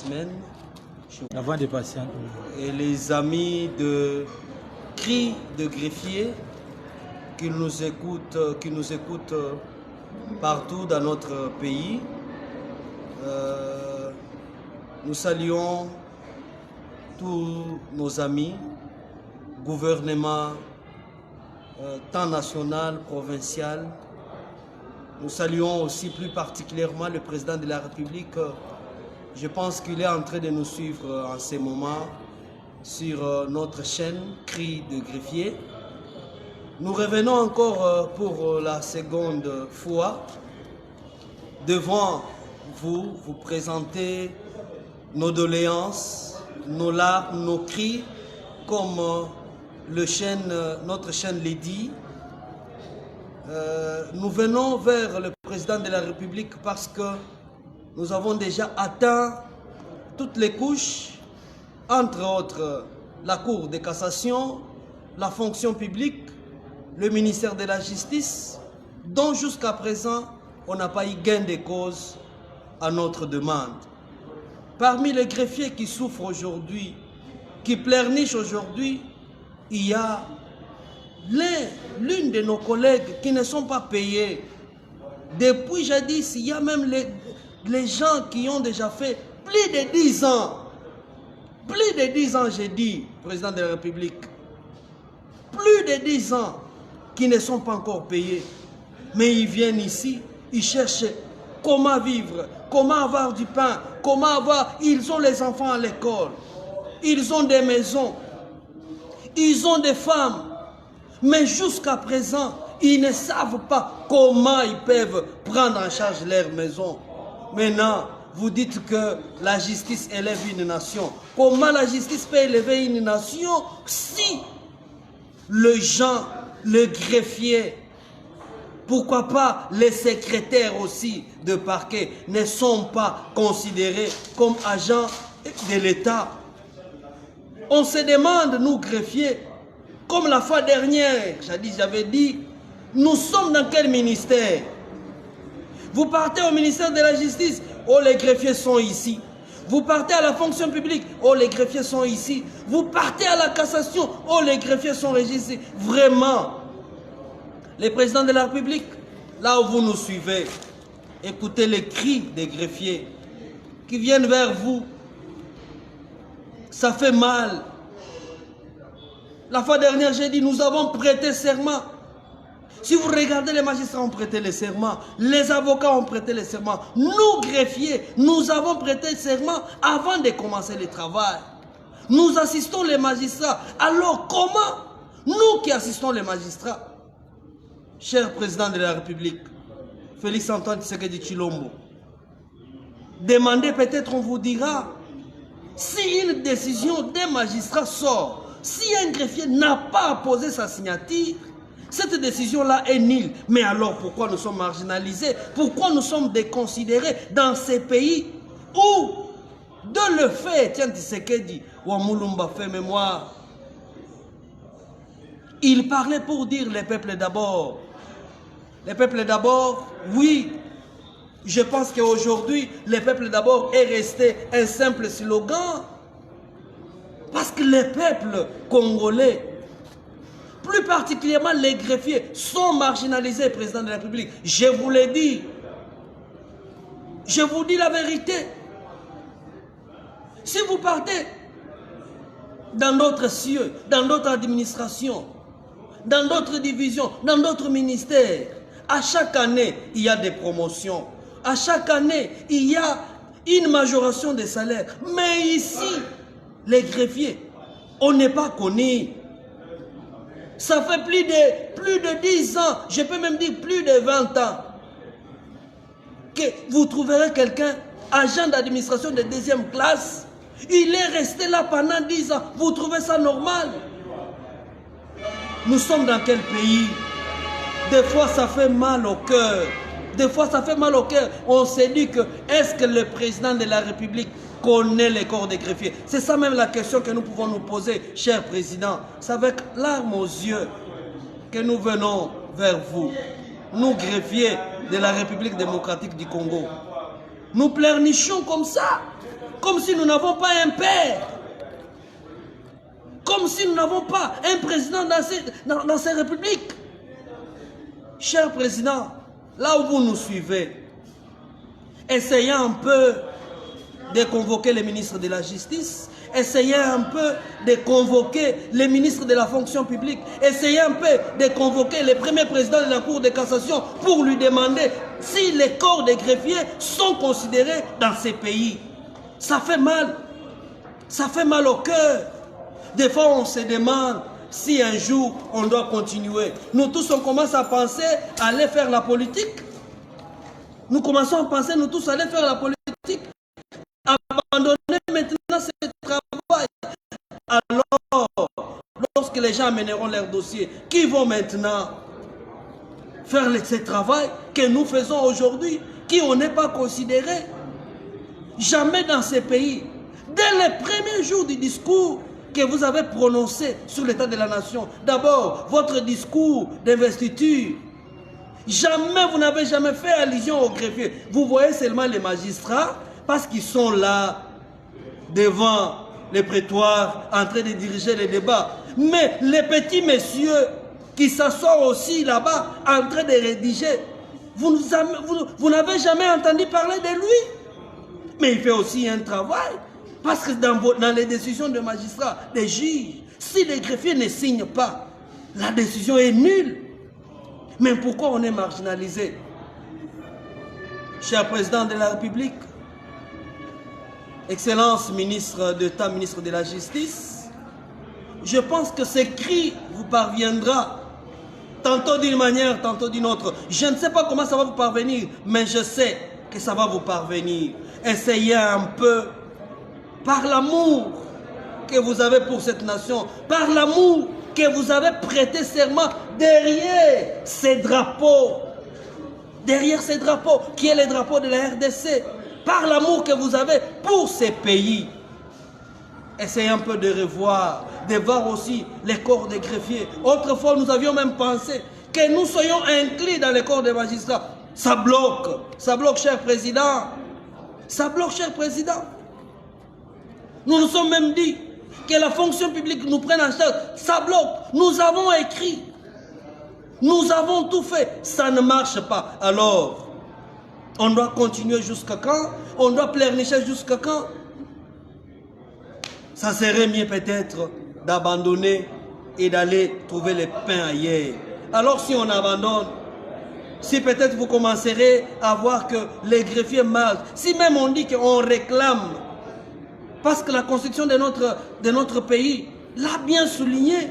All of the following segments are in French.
semaines. Avant des patients. Et les amis de Cri de Greffier qui nous écoutent partout dans notre pays. Nous saluons tous nos amis, gouvernement tant national, provincial. Nous saluons aussi plus particulièrement le président de la République. Je pense qu'il est en train de nous suivre en ces moments sur notre chaîne Cri de Greffier. Nous revenons encore pour la seconde fois devant vous présenter nos doléances, nos larmes, nos cris, comme notre chaîne l'a dit. Nous venons vers le président de la République parce que nous avons déjà atteint toutes les couches, entre autres la Cour de cassation, la fonction publique, le ministère de la Justice, dont jusqu'à présent on n'a pas eu gain de cause à notre demande. Parmi les greffiers qui souffrent aujourd'hui, qui pleurnichent aujourd'hui, il y a l'une de nos collègues qui ne sont pas payés. Depuis jadis, il y a même les gens qui ont déjà fait plus de 10 ans. Plus de 10 ans, j'ai dit, président de la République. Plus de 10 ans qui ne sont pas encore payés. Mais ils viennent ici, ils cherchent comment vivre, comment avoir du pain, comment avoir... Ils ont les enfants à l'école, ils ont des maisons, ils ont des femmes. Mais jusqu'à présent, ils ne savent pas comment ils peuvent prendre en charge leur maison. Maintenant, vous dites que la justice élève une nation. Comment la justice peut élever une nation si les gens, le greffier, pourquoi pas les secrétaires aussi de parquet ne sont pas considérés comme agents de l'État? On se demande, nous greffiers, comme la fois dernière, j'avais dit, nous sommes dans quel ministère? Vous partez au ministère de la Justice, oh les greffiers sont ici. Vous partez à la fonction publique, oh les greffiers sont ici. Vous partez à la cassation, oh les greffiers sont ici. Vraiment, les présidents de la République, là où vous nous suivez, écoutez les cris des greffiers qui viennent vers vous. Ça fait mal. La fois dernière, j'ai dit, nous avons prêté serment. Si vous regardez, les magistrats ont prêté le serment, les avocats ont prêté le serment. Nous, greffiers, nous avons prêté serment avant de commencer le travail. Nous assistons les magistrats. Alors comment, nous qui assistons les magistrats, cher président de la République, Félix Antoine Tshisekedi Tshilombo, demandez peut-être, on vous dira, si une décision des magistrats sort, si un greffier n'a pas apposé sa signature, cette décision-là est nulle. Mais alors pourquoi nous sommes marginalisés? Pourquoi nous sommes déconsidérés dans ces pays où, de le fait, tiens Tshisekedi, Wamulumba fait mémoire, il parlait pour dire les peuples d'abord. Les peuples d'abord, oui. Je pense qu'aujourd'hui, les peuples d'abord est resté un simple slogan. Parce que les peuples congolais, plus particulièrement les greffiers, sont marginalisés, président de la République. Je vous l'ai dit. Je vous dis la vérité. Si vous partez dans d'autres cieux, dans d'autres administrations, dans d'autres divisions, dans d'autres ministères, à chaque année, il y a des promotions. À chaque année, il y a une majoration des salaires. Mais ici, les greffiers, on n'est pas connus. Ça fait plus de 10 ans, je peux même dire plus de 20 ans, que vous trouverez quelqu'un, agent d'administration de 2e classe, il est resté là pendant 10 ans. Vous trouvez ça normal? Nous sommes dans quel pays? Des fois, ça fait mal au cœur. Des fois, ça fait mal au cœur. On s'est dit que, est-ce que le président de la République connaît les corps des greffiers? C'est ça même la question que nous pouvons nous poser, cher président. C'est avec larmes aux yeux que nous venons vers vous, nous greffiers de la République démocratique du Congo. Nous pleurnichons comme ça. comme si nous n'avons pas un père. Comme si nous n'avons pas un président dans ces républiques. Cher président, là où vous nous suivez, essayez un peu de convoquer les ministres de la justice, essayez un peu de convoquer les ministres de la fonction publique, essayez un peu de convoquer le premier président de la Cour de cassation pour lui demander si les corps des greffiers sont considérés dans ces pays. Ça fait mal au cœur. Des fois, on se demande si un jour, on doit continuer. Nous tous, on commence à penser à aller faire la politique. Nous commençons à penser, nous tous, à aller faire la politique. Abandonner maintenant ce travail. Alors, lorsque les gens amèneront leur dossier, qui vont maintenant faire ce travail que nous faisons aujourd'hui, qui on n'est pas considéré? Jamais dans ces pays. Dès les premiers jours du discours que vous avez prononcé sur l'état de la nation, d'abord, votre discours d'investiture, jamais, vous n'avez jamais fait allusion aux greffiers. Vous voyez seulement les magistrats, parce qu'ils sont là, devant les prétoires, en train de diriger les débats. Mais les petits messieurs qui s'assoient aussi là-bas, en train de rédiger, vous n'avez jamais entendu parler de lui. Mais il fait aussi un travail. Parce que dans les décisions de magistrats, des juges, si les greffiers ne signent pas, la décision est nulle. Mais pourquoi on est marginalisé? Cher président de la République, Excellence ministre d'État, ministre de la Justice, je pense que ce cri vous parviendra, tantôt d'une manière, tantôt d'une autre. Je ne sais pas comment ça va vous parvenir, mais je sais que ça va vous parvenir. Essayez un peu, par l'amour que vous avez pour cette nation, par l'amour que vous avez prêté serment derrière ces drapeaux, qui est le drapeau de la RDC, par l'amour que vous avez pour ces pays. Essayez un peu de revoir, de voir aussi les corps des greffiers. Autrefois, nous avions même pensé que nous soyons inclus dans les corps des magistrats. Ça bloque, cher président. Ça bloque, cher président. Nous nous sommes même dit que la fonction publique nous prenne en charge. Ça bloque. Nous avons écrit. Nous avons tout fait. Ça ne marche pas. Alors, on doit continuer jusqu'à quand? On doit pleurnicher jusqu'à quand? Ça serait mieux peut-être d'abandonner et d'aller trouver le pain ailleurs. Alors si on abandonne, si peut-être vous commencerez à voir que les greffiers marchent, si même on dit qu'on réclame, parce que la constitution de notre pays l'a bien souligné,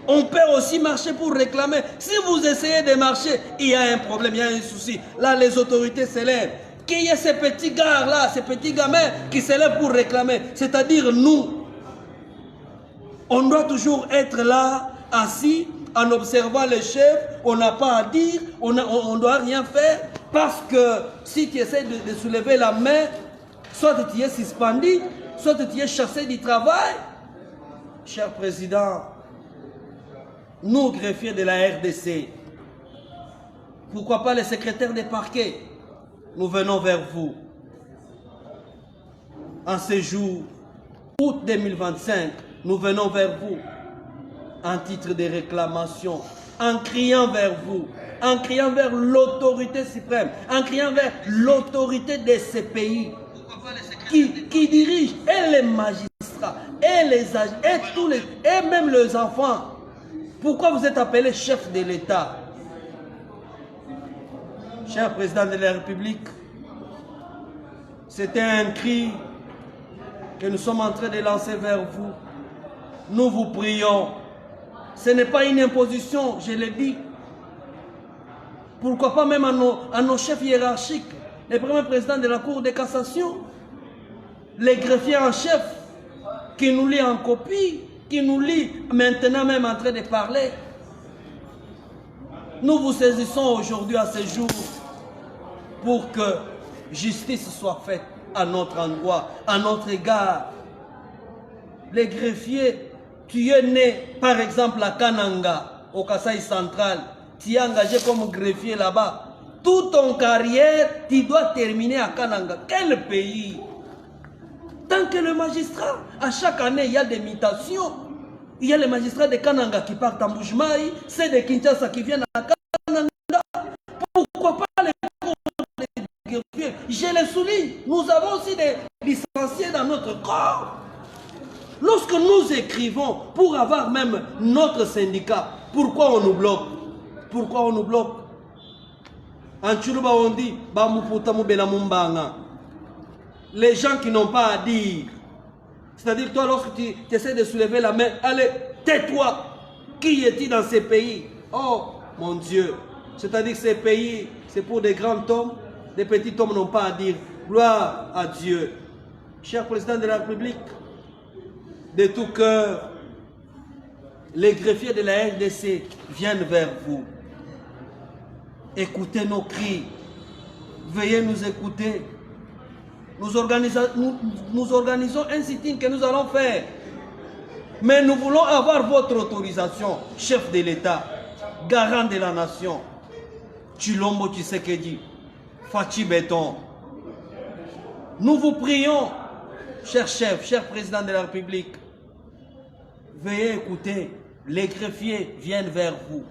on peut aussi marcher pour réclamer. Si vous essayez de marcher, il y a un problème, il y a un souci. Là, les autorités s'élèvent. Qu'il y ait ces petits gars-là, ces petits gamins qui s'élèvent pour réclamer. C'est-à-dire nous. On doit toujours être là, assis, en observant les chefs. On n'a pas à dire, on ne doit rien faire. Parce que si tu essaies de soulever la main, soit tu es suspendu, soit tu es chassé du travail. Cher président, nous, greffiers de la RDC, pourquoi pas les secrétaires des parquets, nous venons vers vous. En ce jour, août 2025, nous venons vers vous en titre de réclamation, en criant vers vous, en criant vers l'autorité suprême, en criant vers l'autorité de ces pays qui dirigent, et les magistrats, et les agents, et même les enfants. Pourquoi vous êtes appelé chef de l'État? Cher président de la République, c'était un cri que nous sommes en train de lancer vers vous. Nous vous prions. Ce n'est pas une imposition, je l'ai dit. Pourquoi pas même à nos chefs hiérarchiques, les premiers présidents de la Cour de cassation, les greffiers en chef, qui nous lit en copie, qui nous lit maintenant même en train de parler. Nous vous saisissons aujourd'hui à ce jour pour que justice soit faite à notre endroit, à notre égard. Les greffiers, tu es né par exemple à Kananga, au Kasaï central, tu es engagé comme greffier là-bas. toute ton carrière, tu dois terminer à Kananga. Quel pays? Tant que le magistrat, à chaque année, il y a des mutations. Il y a les magistrats de Kananga qui partent en Boujmaï, c'est de Kinshasa qui viennent à Kananga. Pourquoi pas les cours de greffiers? Je les souligne, nous avons aussi des licenciés dans notre corps. Lorsque nous écrivons pour avoir même notre syndicat, pourquoi on nous bloque? Pourquoi on nous bloque? En Tchourouba, on dit, les gens qui n'ont pas à dire. C'est-à-dire, toi, lorsque tu essaies de soulever la main, allez, tais-toi. Qui est-il dans ces pays? Oh, mon Dieu. C'est-à-dire que ces pays, c'est pour des grands hommes, des petits hommes n'ont pas à dire. Gloire à Dieu. Cher président de la République, de tout cœur, les greffiers de la RDC viennent vers vous. Écoutez nos cris. Veuillez nous écouter. Nous organisons un sit-in que nous allons faire. Mais nous voulons avoir votre autorisation, chef de l'État, garant de la nation. Chilombo Tshisekedi, Fachi Béton. Nous vous prions, cher chef, cher président de la République, veuillez écouter, les greffiers viennent vers vous.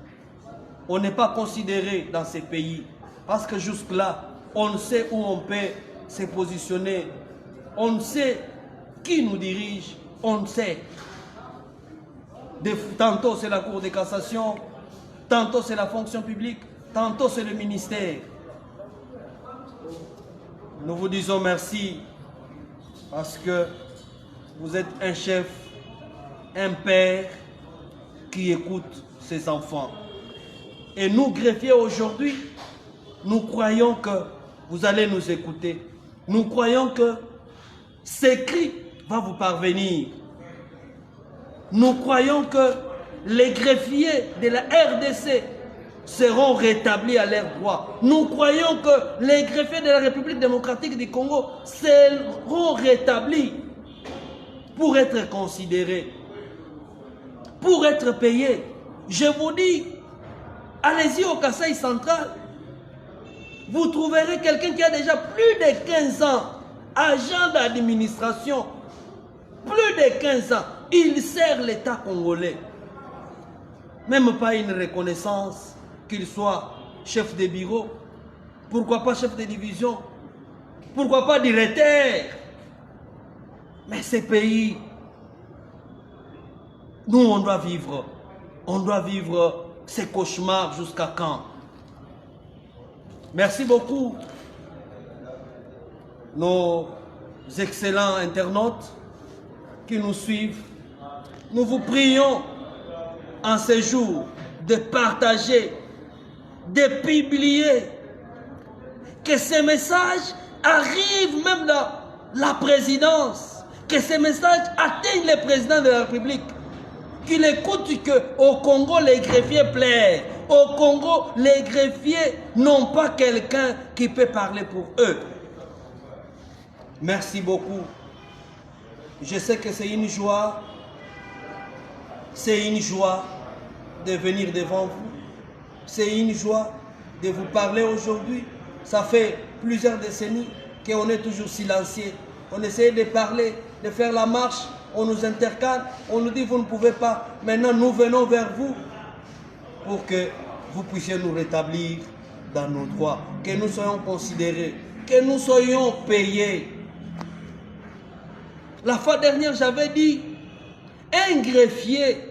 On n'est pas considéré dans ces pays, parce que jusque-là, on sait où on peut se positionner. On sait qui nous dirige, on sait. Tantôt c'est la Cour de cassation, tantôt c'est la fonction publique, tantôt c'est le ministère. Nous vous disons merci parce que vous êtes un chef, un père qui écoute ses enfants. Et nous, greffiers, aujourd'hui, nous croyons que vous allez nous écouter. Nous croyons que ces cris vont vous parvenir. Nous croyons que les greffiers de la RDC seront rétablis à leur droit. Nous croyons que les greffiers de la République démocratique du Congo seront rétablis pour être considérés, pour être payés. Je vous dis, allez-y au Kasaï central. Vous trouverez quelqu'un qui a déjà plus de 15 ans, agent d'administration, plus de 15 ans, il sert l'État congolais. Même pas une reconnaissance, qu'il soit chef de bureau, pourquoi pas chef de division, pourquoi pas directeur. Mais ces pays, nous on doit vivre ces cauchemars jusqu'à quand? Merci beaucoup, nos excellents internautes qui nous suivent. Nous vous prions en ce jour de partager, de publier, que ces messages arrivent même dans la présidence, que ces messages atteignent le président de la République, qu'il écoute qu'au Congo les greffiers plaident. Au Congo, les greffiers n'ont pas quelqu'un qui peut parler pour eux. Merci beaucoup. Je sais que c'est une joie de venir devant vous. C'est une joie de vous parler aujourd'hui. Ça fait plusieurs décennies qu'on est toujours silencieux. On essaie de parler, de faire la marche, on nous intercale, on nous dit vous ne pouvez pas. Maintenant nous venons vers vous pour que vous puissiez nous rétablir dans nos droits, que nous soyons considérés, que nous soyons payés. La fois dernière, j'avais dit, un greffier,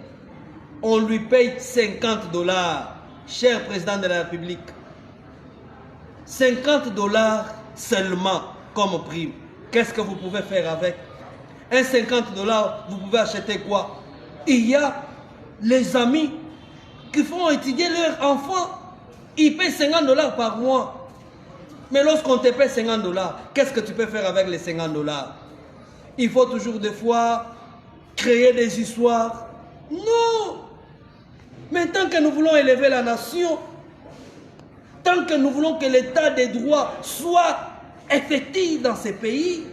on lui paye 50 $, cher président de la République. 50 $ seulement comme prime. Qu'est-ce que vous pouvez faire avec? Un 50 $, vous pouvez acheter quoi? Il y a les amis qui font étudier leurs enfants. Ils paient 50 $ par mois. Mais lorsqu'on te paie 50 $, qu'est-ce que tu peux faire avec les 50 $? Il faut toujours des fois créer des histoires. Non! Mais tant que nous voulons élever la nation, tant que nous voulons que l'état des droits soit effectif dans ces pays,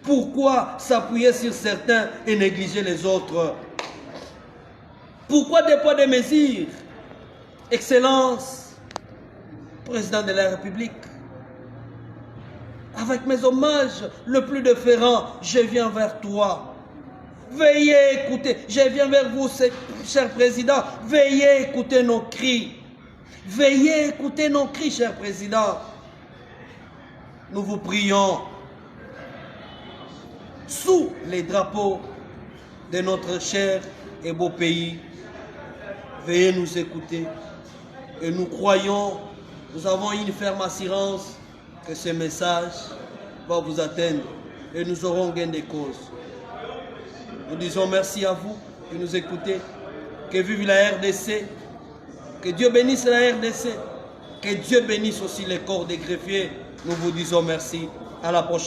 pourquoi s'appuyer sur certains et négliger les autres? Pourquoi des poids des mesures? Excellence, président de la République. Avec mes hommages le plus déférent, je viens vers toi. Veuillez écouter, je viens vers vous, cher président, veuillez écouter nos cris. Veuillez écouter nos cris, cher président. Nous vous prions, sous les drapeaux de notre cher et beau pays, veuillez nous écouter. Et nous croyons, nous avons une ferme assurance que ce message va vous atteindre et nous aurons gain de cause. Nous disons merci à vous qui nous écoutez. Que vive la RDC. Que Dieu bénisse la RDC. Que Dieu bénisse aussi les corps des greffiers. Nous vous disons merci. À la prochaine.